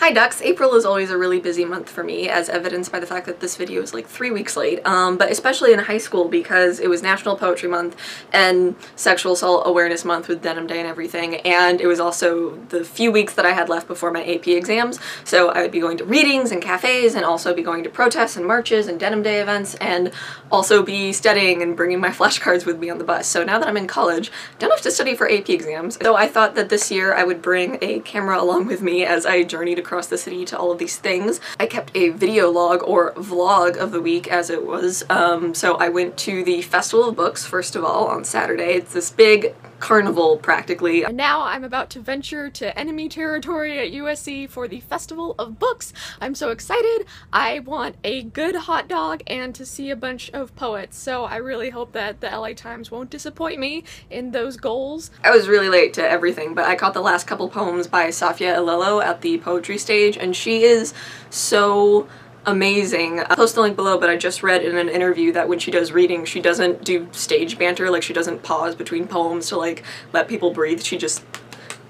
Hi ducks! April is always a really busy month for me, as evidenced by the fact that this video is like 3 weeks late, but especially in high school because it was National Poetry Month and Sexual Assault Awareness Month with Denim Day and everything, and it was also the few weeks that I had left before my AP exams, so I would be going to readings and cafes and also be going to protests and marches and Denim Day events and also be studying and bringing my flashcards with me on the bus. So now that I'm in college, I don't have to study for AP exams, so I thought that this year I would bring a camera along with me as I journeyed across the city to all of these things. I kept a video log or vlog of the week as it was, so I went to the Festival of Books first of all on Saturday. It's this big carnival practically. And now I'm about to venture to enemy territory at USC for the Festival of Books. I'm so excited. I want a good hot dog and to see a bunch of poets, so I really hope that the LA Times won't disappoint me in those goals. I was really late to everything, but I caught the last couple poems by Safia Ilelo at the poetry stage, and she is so amazing. I'll post the link below, but I just read in an interview that when she does readings, she doesn't do stage banter, like she doesn't pause between poems to like let people breathe, she just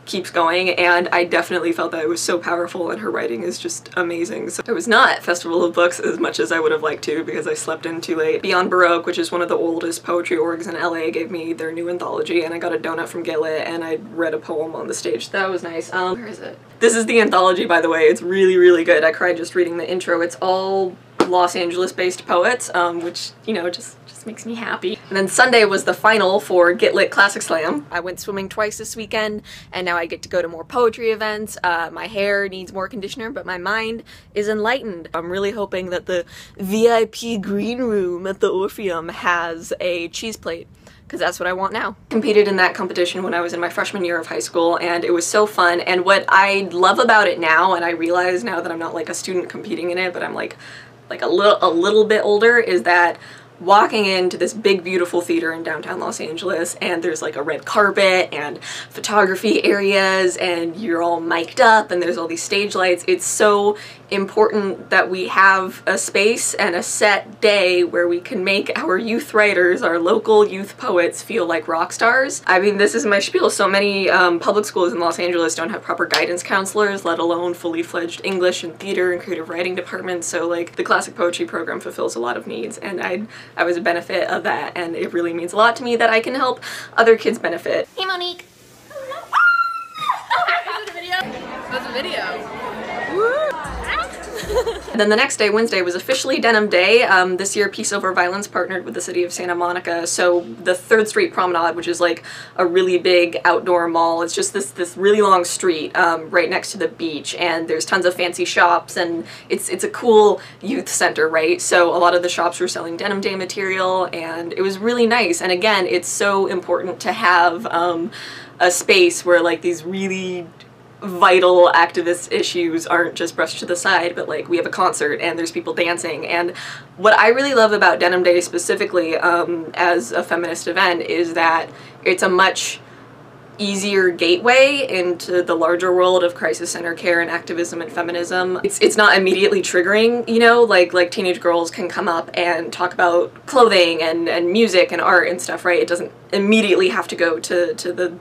keeps going, and I definitely felt that it was so powerful and her writing is just amazing. So I was not at Festival of Books as much as I would have liked to because I slept in too late. Beyond Baroque, which is one of the oldest poetry orgs in LA, gave me their new anthology, and I got a donut from Get Lit and I read a poem on the stage. That was nice. Where is it? This is the anthology, by the way. It's really, really good. I cried just reading the intro. It's all Los Angeles based poets, which, you know, just makes me happy. And then Sunday was the final for Get Lit Classic Slam. I went swimming twice this weekend, and now I get to go to more poetry events. My hair needs more conditioner, but my mind is enlightened. I'm really hoping that the VIP green room at the Orpheum has a cheese plate, because that's what I want now. Competed in that competition when I was in my freshman year of high school, and it was so fun. And what I love about it now, and I realize now that I'm not like a student competing in it, but I'm like a little bit older, is that walking into this big beautiful theater in downtown Los Angeles, and there's like a red carpet and photography areas and you're all mic'd up and there's all these stage lights. It's so important that we have a space and a set day where we can make our youth writers, our local youth poets, feel like rock stars. I mean, this is my spiel. So many public schools in Los Angeles don't have proper guidance counselors, let alone fully fledged English and theater and creative writing departments, so like the classic poetry program fulfills a lot of needs, and I was a benefit of that, and it really means a lot to me that I can help other kids benefit. Hey Monique! Was it a video? It was a video. Woo! And then the next day, Wednesday, was officially Denim Day. This year Peace Over Violence partnered with the city of Santa Monica, so the 3rd Street Promenade, which is like a really big outdoor mall, it's just this really long street right next to the beach, and there's tons of fancy shops, and it's a cool youth center, right? So a lot of the shops were selling Denim Day material, and it was really nice. And again, it's so important to have a space where like these really vital activist issues aren't just brushed to the side, but like we have a concert and there's people dancing. And what I really love about Denim Day specifically as a feminist event is that it's a much easier gateway into the larger world of crisis center care and activism and feminism. It's not immediately triggering, you know, like teenage girls can come up and talk about clothing and music and art and stuff, right? It doesn't immediately have to go to the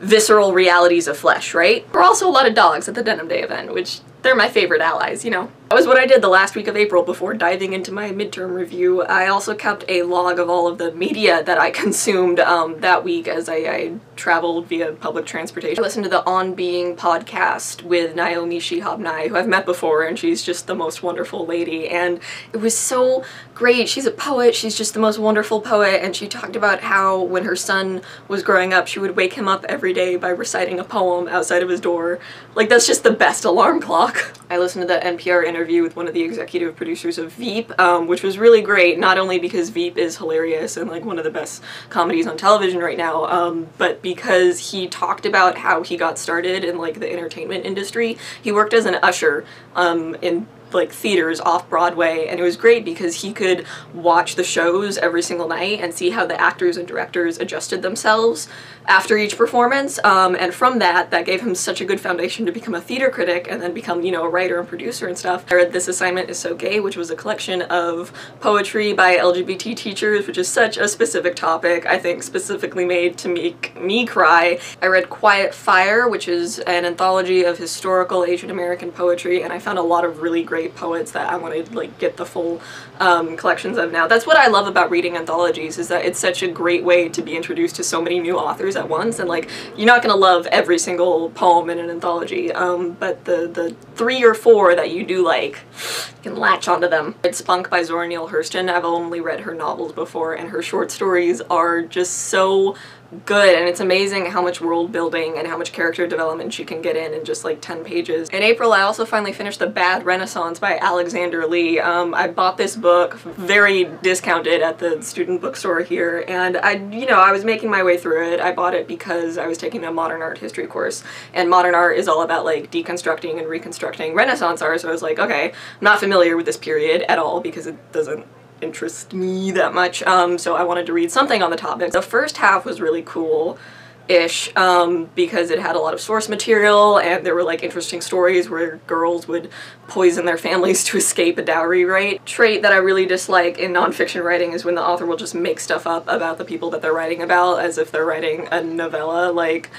visceral realities of flesh, right? There are also a lot of dogs at the Denim Day event, which they're my favorite allies, you know. That was what I did the last week of April before diving into my midterm review. I also kept a log of all of the media that I consumed that week as I traveled via public transportation. I listened to the On Being podcast with Naomi Shihab Nye, who I've met before, and she's just the most wonderful lady, and it was so great. She's a poet, she's just the most wonderful poet, and she talked about how when her son was growing up, she would wake him up every day by reciting a poem outside of his door. Like, that's just the best alarm clock. I listened to the NPR interview with one of the executive producers of Veep, which was really great, not only because Veep is hilarious and like one of the best comedies on television right now, but because he talked about how he got started in like the entertainment industry. He worked as an usher in like theaters off Broadway, and it was great because he could watch the shows every single night and see how the actors and directors adjusted themselves after each performance, and from that gave him such a good foundation to become a theater critic and then become, you know, a writer and producer and stuff. I read This Assignment Is So Gay, which was a collection of poetry by LGBT teachers, which is such a specific topic, I think specifically made to make me cry. I read Quiet Fire, which is an anthology of historical Asian American poetry, and I found a lot of really great poets that I want to like get the full collections of now. That's what I love about reading anthologies, is that it's such a great way to be introduced to so many new authors at once, and like you're not gonna love every single poem in an anthology, but the 3 or 4 that you do like, you can latch onto them. It's Spunk by Zora Neale Hurston. I've only read her novels before, and her short stories are just so good, and it's amazing how much world building and how much character development she can get in just like 10 pages. In April, I also finally finished The Bad Renaissance by Alexander Lee. I bought this book very discounted at the student bookstore here, and I was making my way through it. I bought it because I was taking a modern art history course, and modern art is all about like deconstructing and reconstructing Renaissance art, so I was like, okay, I'm not familiar with this period at all because it doesn't interest me that much, so I wanted to read something on the topic. The first half was really cool-ish, because it had a lot of source material, and there were like interesting stories where girls would poison their families to escape a dowry rate. Trait that I really dislike in nonfiction writing is when the author will just make stuff up about the people that they're writing about as if they're writing a novella, like,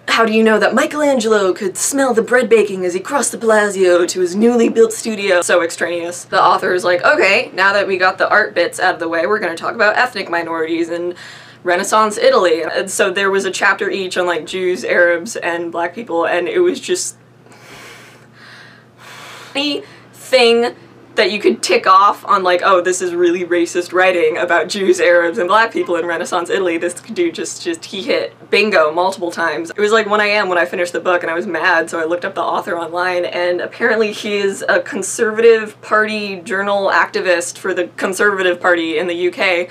how do you know that Michelangelo could smell the bread baking as he crossed the Palazzo to his newly built studio? So extraneous. The author is like, okay, now that we got the art bits out of the way, we're gonna talk about ethnic minorities and Renaissance Italy. And so there was a chapter each on like Jews, Arabs, and black people, and it was just anything that you could tick off on like, oh, this is really racist writing about Jews, Arabs, and black people in Renaissance Italy. This dude just he hit bingo multiple times. It was like 1 AM when I finished the book, and I was mad, so I looked up the author online, and apparently he is a Conservative Party journal activist for the Conservative Party in the UK,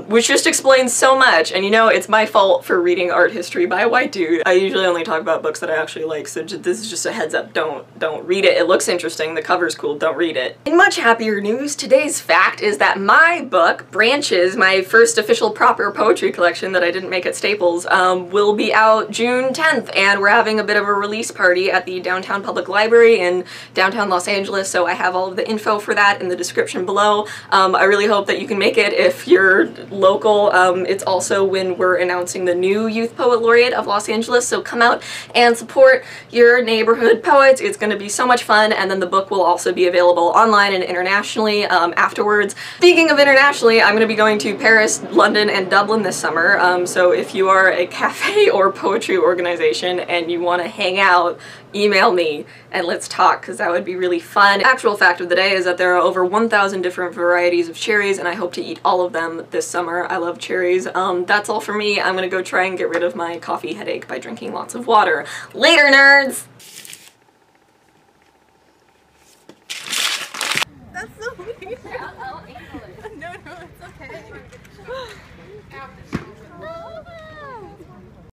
which just explains so much. And you know, it's my fault for reading art history by a white dude. I usually only talk about books that I actually like, so this is just a heads up. Don't read it. It looks interesting, the cover's cool, don't read it. In much happier news, today's fact is that my book, Branches, my first official proper poetry collection that I didn't make at Staples, will be out June 10th, and we're having a bit of a release party at the Downtown Public Library in downtown Los Angeles, so I have all of the info for that in the description below. I really hope that you can make it if you're local. It's also when we're announcing the new Youth Poet Laureate of Los Angeles, so come out and support your neighborhood poets. It's going to be so much fun, and then the book will also be available online and internationally afterwards. Speaking of internationally, I'm going to be going to Paris, London, and Dublin this summer, so if you are a cafe or poetry organization and you want to hang out, email me and let's talk, because that would be really fun. Actual fact of the day is that there are over 1,000 different varieties of cherries, and I hope to eat all of them this summer. I love cherries. That's all for me. I'm gonna go try and get rid of my coffee headache by drinking lots of water. Later, nerds!